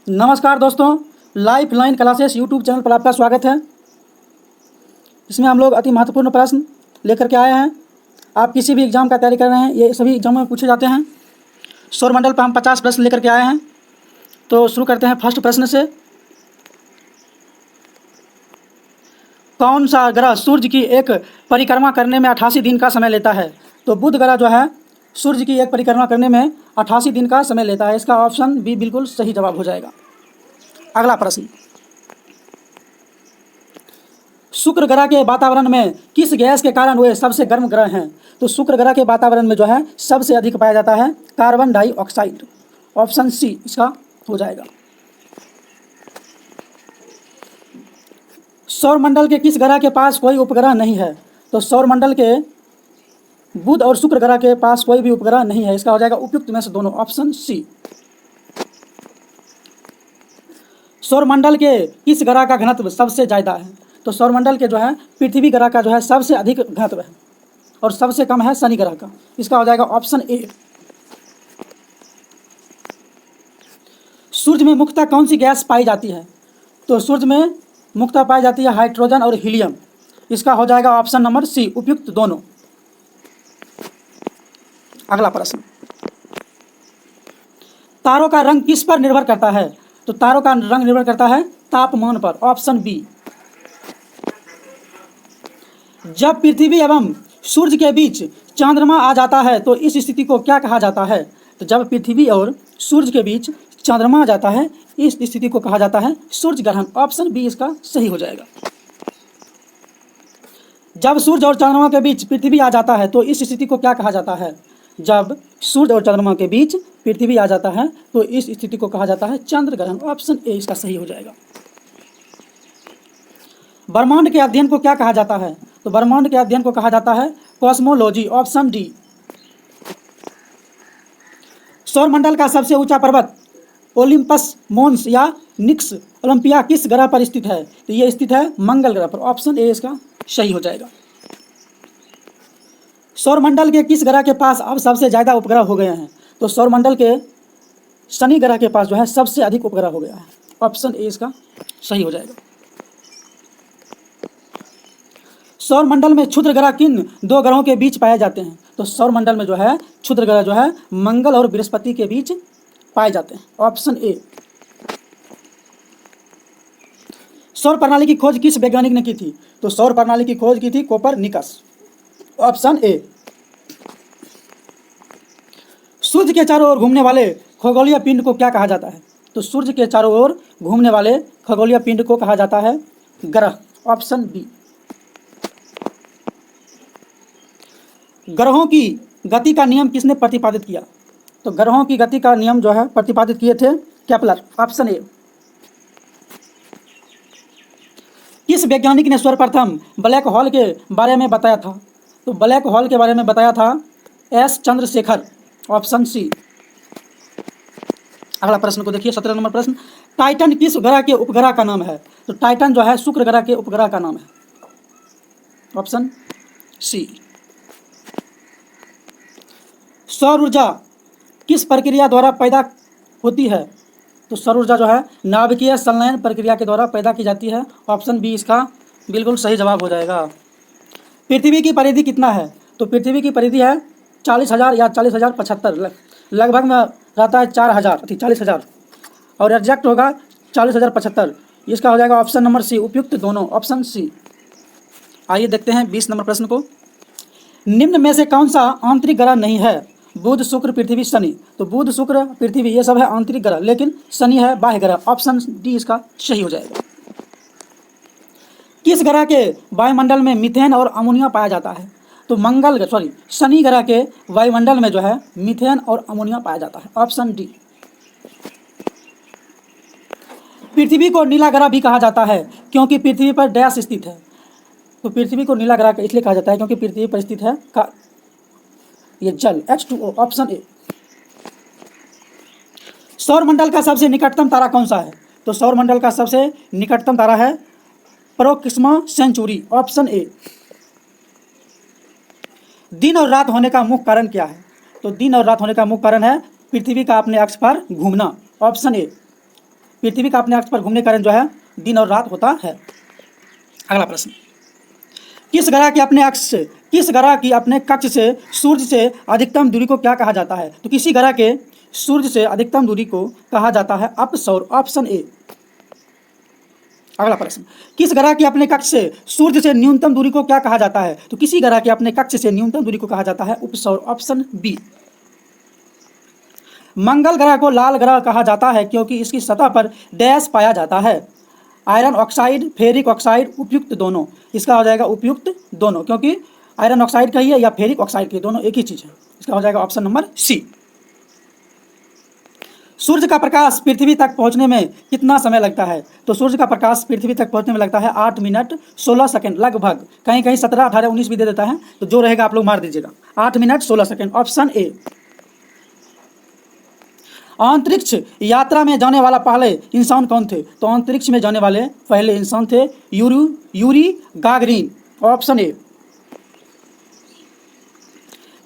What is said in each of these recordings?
नमस्कार दोस्तों, life line classes YouTube channel पर आपका स्वागत है। इसमें हम लोग अति महत्वपूर्ण प्रश्न लेकर के आए हैं। आप किसी भी एग्ज़ाम का तैयारी कर रहे हैं, ये सभी एग्जाम में पूछे जाते हैं। सौरमंडल पर हम 50 प्रश्न लेकर के आए हैं। तो शुरू करते हैं फर्स्ट प्रश्न से। कौन सा ग्रह सूर्य की एक परिक्रमा करने में 88 दिन का समय लेता है? तो बुध ग्रह जो है सूर्य की एक परिक्रमा करने में 88 दिन का समय लेता है। इसका ऑप्शन बी बिल्कुल सही जवाब हो जाएगा। अगला प्रश्न, शुक्र ग्रह के वातावरण में किस गैस के कारण वे सबसे गर्म ग्रह हैं? तो शुक्र ग्रह के वातावरण में जो है सबसे अधिक पाया जाता है कार्बन डाइऑक्साइड। ऑप्शन सी इसका हो जाएगा। सौरमंडल के किस ग्रह के पास कोई उपग्रह नहीं है? तो सौरमंडल के बुध और शुक्र ग्रह के पास कोई भी उपग्रह नहीं है। इसका हो जाएगा उपयुक्त में से दोनों, ऑप्शन सी। सौरमंडल के किस ग्रह का घनत्व सबसे ज़्यादा है? तो सौरमंडल के जो है पृथ्वी ग्रह का जो है सबसे अधिक घनत्व है और सबसे कम है शनि ग्रह का। इसका हो जाएगा ऑप्शन ए। सूर्य में मुख्यतः कौन सी गैस पाई जाती है? तो सूर्य में मुख्यतः पाई जाती है हाइड्रोजन और हीलियम। इसका हो जाएगा ऑप्शन नंबर सी, उपयुक्त दोनों। अगला प्रश्न, तारों का रंग किस पर निर्भर करता है? तो तारों का रंग निर्भर करता है तापमान पर। Option B. जब पृथ्वी एवं सूर्य के बीच चंद्रमा आ जाता है तो इस स्थिति को क्या कहा जाता है? तो जब पृथ्वी और सूर्य के बीच चंद्रमा आ जाता है इस स्थिति को कहा जाता है सूर्य ग्रहण। ऑप्शन बी इसका सही हो जाएगा। जब सूर्य और चंद्रमा के बीच पृथ्वी आ जाता है तो इस स्थिति को क्या कहा जाता है? जब सूर्य और चंद्रमा के बीच पृथ्वी आ जाता है तो इस स्थिति को कहा जाता है चंद्र ग्रहण। ऑप्शन ए इसका सही हो जाएगा। ब्रह्मांड के अध्ययन को क्या कहा जाता है? तो ब्रह्मांड के अध्ययन को कहा जाता है कॉस्मोलॉजी। Option D. सौरमंडल का सबसे ऊंचा पर्वत ओलिम्पस मोन्स या निक्स ओलंपिया किस ग्रह पर स्थित है? तो ये स्थित है मंगल ग्रह पर। ऑप्शन ए इसका सही हो जाएगा। सौरमंडल के किस ग्रह के पास अब सबसे ज़्यादा उपग्रह हो गए हैं? तो सौरमंडल के शनि ग्रह के पास जो है सबसे अधिक उपग्रह हो गया है। ऑप्शन ए इसका सही हो जाएगा। सौरमंडल में क्षुद्र ग्रह किन दो ग्रहों के बीच पाए जाते हैं? तो सौरमंडल में जो है क्षुद्र ग्रह जो है मंगल और बृहस्पति के बीच पाए जाते हैं। Option A. सौर प्रणाली की खोज किस वैज्ञानिक ने की थी? तो सौर प्रणाली की खोज की थी कोपरनिकस। Option A. सूर्य के चारों ओर घूमने वाले खगोलीय पिंड को क्या कहा जाता है? तो सूर्य के चारों ओर घूमने वाले खगोलीय पिंड को कहा जाता है ग्रह। Option B. ग्रहों की गति का नियम किसने प्रतिपादित किया? तो ग्रहों की गति का नियम जो है प्रतिपादित किए थे केपलर। Option A. किस वैज्ञानिक ने सर्वप्रथम ब्लैक होल के बारे में बताया था? तो ब्लैक होल के बारे में बताया था एस चंद्रशेखर। Option C. अगला प्रश्न को देखिए, 17 नंबर प्रश्न, टाइटन किस ग्रह के उपग्रह का नाम है? तो टाइटन जो है शुक्र ग्रह के उपग्रह का नाम है। Option C. सौर ऊर्जा किस प्रक्रिया द्वारा पैदा होती है? तो सौर ऊर्जा जो है नाभिकीय संलयन प्रक्रिया के द्वारा पैदा की जाती है। ऑप्शन बी इसका बिल्कुल सही जवाब हो जाएगा। पृथ्वी की परिधि कितना है? तो पृथ्वी की परिधि है 40,000 या 40,075, लगभग में रहता है 40,000 और एग्जैक्ट होगा 40,075। इसका हो जाएगा ऑप्शन नंबर सी, उपयुक्त दोनों, ऑप्शन सी। आइए देखते हैं 20 नंबर प्रश्न को। निम्न में से कौन सा आंतरिक ग्रह नहीं है? बुध, शुक्र, पृथ्वी, शनि। तो बुध, शुक्र, पृथ्वी ये सब है आंतरिक ग्रह, लेकिन शनि है बाह्य ग्रह। ऑप्शन डी इसका सही हो जाएगा। किस ग्रह के वायुमंडल में मीथेन और अमोनिया पाया जाता है? तो शनि ग्रह के वायुमंडल में जो है मीथेन और अमोनिया पाया जाता है। Option D. पृथ्वी को नीला ग्रह भी कहा जाता है क्योंकि पृथ्वी पर डैश स्थित है। तो पृथ्वी को नीला ग्रह इसलिए कहा जाता है क्योंकि पृथ्वी पर स्थित है ये जल, H2O। Option A. सौरमंडल का सबसे निकटतम तारा कौन सा है? तो सौरमंडल का सबसे निकटतम तारा है प्रोक्सिमा सेंचुरी। Option A. दिन और रात होने का मुख्य कारण क्या है? तो दिन और रात होने का मुख्य कारण है पृथ्वी का अपने अक्ष पर घूमना। Option A. पृथ्वी का अपने अक्ष पर घूमने का कारण जो है दिन और रात होता है। अगला प्रश्न, किस ग्रह की अपने कक्ष से सूर्य से अधिकतम दूरी को क्या कहा जाता है? तो किसी ग्रह के सूर्य से अधिकतम दूरी को कहा जाता है अपसौर, ऑप्शन ए। अगला प्रश्न, किस ग्रह की अपने कक्ष से सूर्य से न्यूनतम दूरी को क्या कहा जाता है? तो किसी ग्रह के अपने कक्ष से न्यूनतम दूरी को कहा जाता है उपसौर, ऑप्शन बी। मंगल ग्रह को लाल ग्रह कहा जाता है क्योंकि इसकी सतह पर डैश पाया जाता है? आयरन ऑक्साइड, फेरिक ऑक्साइड, उपयुक्त दोनों। इसका हो जाएगा उपयुक्त दोनों, क्योंकि आयरन ऑक्साइड कहिए या फेरिक ऑक्साइड कहिए, दोनों एक ही चीज़ है। इसका हो जाएगा ऑप्शन नंबर सी। सूर्य का प्रकाश पृथ्वी तक पहुंचने में कितना समय लगता है? तो सूर्य का प्रकाश पृथ्वी तक पहुंचने में लगता है 8 मिनट 16 सेकंड लगभग। कहीं कहीं 17, 18, 19 भी दे देता है, तो जो रहेगा आप लोग मार दीजिएगा। 8 मिनट 16 सेकंड, ऑप्शन ए। अंतरिक्ष यात्रा में जाने वाला पहले इंसान कौन थे? तो अंतरिक्ष में जाने वाले पहले इंसान थे यूरी गागरिन, ऑप्शन ए।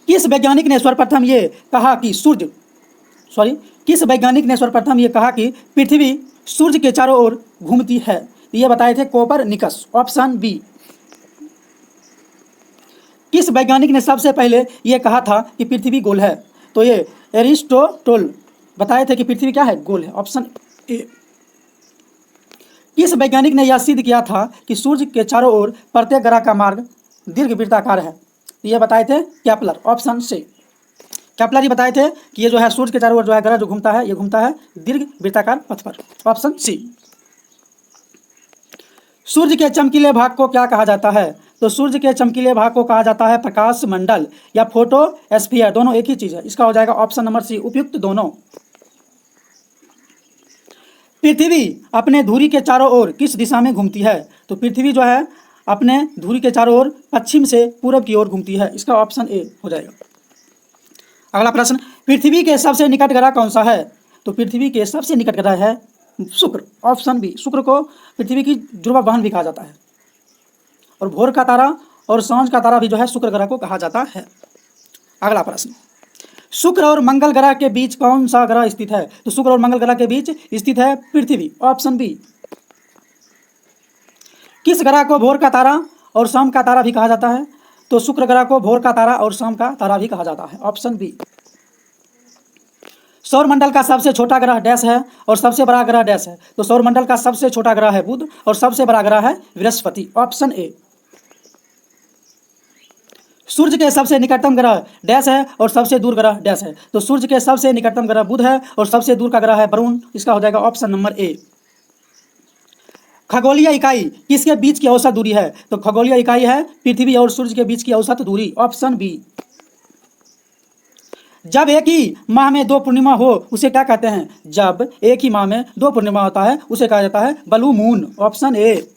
किस वैज्ञानिक ने सर्वप्रथम ये कहा कि पृथ्वी सूर्य के चारों ओर घूमती है? ये बताए थे कोपरनिकस, ऑप्शन बी। किस वैज्ञानिक ने सबसे पहले ये कहा था कि पृथ्वी गोल है? तो ये एरिस्टोटल बताए थे कि पृथ्वी क्या है, गोल है, ऑप्शन ए। किस वैज्ञानिक ने यह सिद्ध किया था कि सूर्य के चारों ओर प्रत्येक ग्रह का मार्ग दीर्घवृत्ताकार है? ये बताए थे केपलर, ऑप्शन सी। केपलर ही बताए थे कि ये जो है सूर्य के चारों ओर जो है ग्रह जो घूमता है, ये घूमता है दीर्घवृत्ताकार पथ पर, ऑप्शन सी। सूर्य के चमकीले भाग को क्या कहा जाता है? तो सूर्य के चमकीले भाग को कहा जाता है प्रकाश मंडल या फोटोस्फीयर, दोनों एक ही चीज है। इसका हो जाएगा ऑप्शन नंबर सी, उपयुक्त दोनों। पृथ्वी अपने धुरी के चारों ओर किस दिशा में घूमती है? तो पृथ्वी जो है अपने धुरी के चारों ओर पश्चिम से पूर्व की ओर घूमती है। इसका ऑप्शन ए हो जाएगा। अगला प्रश्न, पृथ्वी के सबसे निकट ग्रह कौन सा है? तो पृथ्वी के सबसे निकट ग्रह है शुक्र, ऑप्शन बी। शुक्र को पृथ्वी की जुड़वा बहन भी कहा जाता है, और भोर का तारा और सांझ का तारा भी जो है शुक्र ग्रह को कहा जाता है। अगला प्रश्न, शुक्र और मंगल ग्रह के बीच कौन सा ग्रह स्थित है? तो शुक्र और मंगल ग्रह के बीच स्थित है पृथ्वी, ऑप्शन बी। किस ग्रह को भोर का तारा और शाम का तारा भी कहा जाता है? तो शुक्र ग्रह को भोर का तारा और शाम का तारा भी कहा जाता है, ऑप्शन बी। सौरमंडल का सबसे छोटा ग्रह डैश है और सबसे बड़ा ग्रह डैश है? तो सौरमंडल का सबसे छोटा ग्रह है बुध और सबसे बड़ा ग्रह है बृहस्पति, ऑप्शन ए। सूर्य के सबसे निकटतम ग्रह डैश है और सबसे दूर ग्रह डैश है? तो सूर्य के सबसे निकटतम ग्रह बुध है और सबसे दूर का ग्रह है वरुण। इसका हो जाएगा ऑप्शन नंबर ए। खगोलीय इकाई किसके बीच की औसत दूरी है? तो खगोलीय इकाई है पृथ्वी और सूर्य के बीच की औसत दूरी, ऑप्शन बी। जब एक ही माह में 2 पूर्णिमा हो उसे क्या कहते हैं? जब एक ही माह में 2 पूर्णिमा होता है उसे कहा जाता है ब्लू मून, ऑप्शन ए।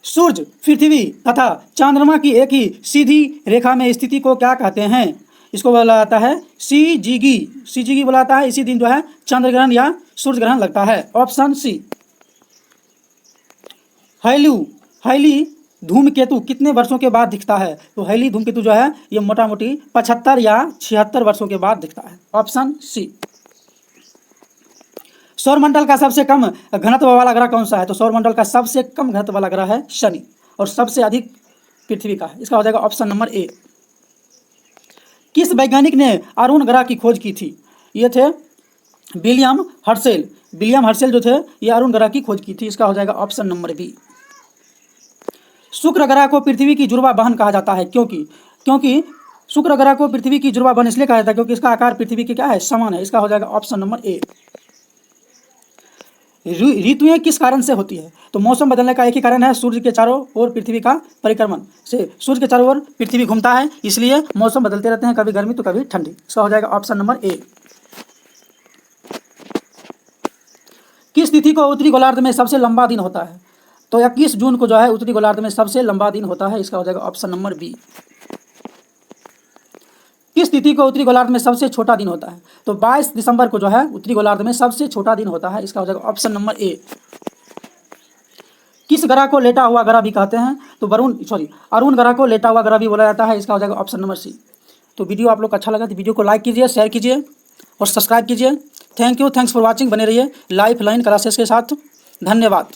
सूर्य, पृथ्वी तथा चंद्रमा की एक ही सीधी रेखा में स्थिति को क्या कहते हैं? इसको बोला जाता है सीजीगी बोला जाता है। इसी दिन जो है चंद्र ग्रहण या सूर्य ग्रहण लगता है, ऑप्शन सी। हैली धूमकेतु कितने वर्षों के बाद दिखता है? तो हैली धूमकेतु जो है ये मोटा मोटी 75 या 76 वर्षों के बाद दिखता है, ऑप्शन सी। सौरमंडल का सबसे कम घनत्व वाला ग्रह कौन सा है? तो सौरमंडल का सबसे कम घनत्व वाला ग्रह है शनि और सबसे अधिक पृथ्वी का है। इसका हो जाएगा ऑप्शन नंबर ए। किस वैज्ञानिक ने अरुण ग्रह की खोज की थी? ये थे विलियम हर्शेल जो थे ये अरुण ग्रह की खोज की थी। इसका हो जाएगा ऑप्शन नंबर बी। शुक्र ग्रह को पृथ्वी की जुड़वा बहन कहा जाता है क्योंकि शुक्र ग्रह को पृथ्वी की जुड़वा बहन इसलिए कहा जाता है क्योंकि इसका आकार पृथ्वी के क्या है, समान है। इसका हो जाएगा ऑप्शन नंबर ए। ऋतुएं किस कारण से होती है? तो मौसम बदलने का एक ही कारण है, सूर्य के चारों ओर पृथ्वी का परिक्रमण से सूर्य के चारों ओर पृथ्वी घूमता है, इसलिए मौसम बदलते रहते हैं, कभी गर्मी तो कभी ठंडी। इसका हो जाएगा ऑप्शन नंबर ए। किस तिथि को उत्तरी गोलार्ध में सबसे लंबा दिन होता है? तो 21 जून को जो है उत्तरी गोलार्ध में सबसे लंबा दिन होता है। इसका हो जाएगा ऑप्शन नंबर बी। किस तिथि को उत्तरी गोलार्ध में सबसे छोटा दिन होता है? तो 22 दिसंबर को जो है उत्तरी गोलार्ध में सबसे छोटा दिन होता है। इसका हो जाएगा ऑप्शन नंबर ए। किस ग्रह को लेटा हुआ ग्रह भी कहते हैं? तो अरुण ग्रह को लेटा हुआ ग्रह भी बोला जाता है। इसका हो जाएगा ऑप्शन नंबर सी। तो वीडियो आप लोग को अच्छा लगा तो वीडियो को लाइक कीजिए, शेयर कीजिए और सब्सक्राइब कीजिए। Thank you, thanks for watching. बने रहिए लाइफ लाइन क्लासेस के साथ। धन्यवाद।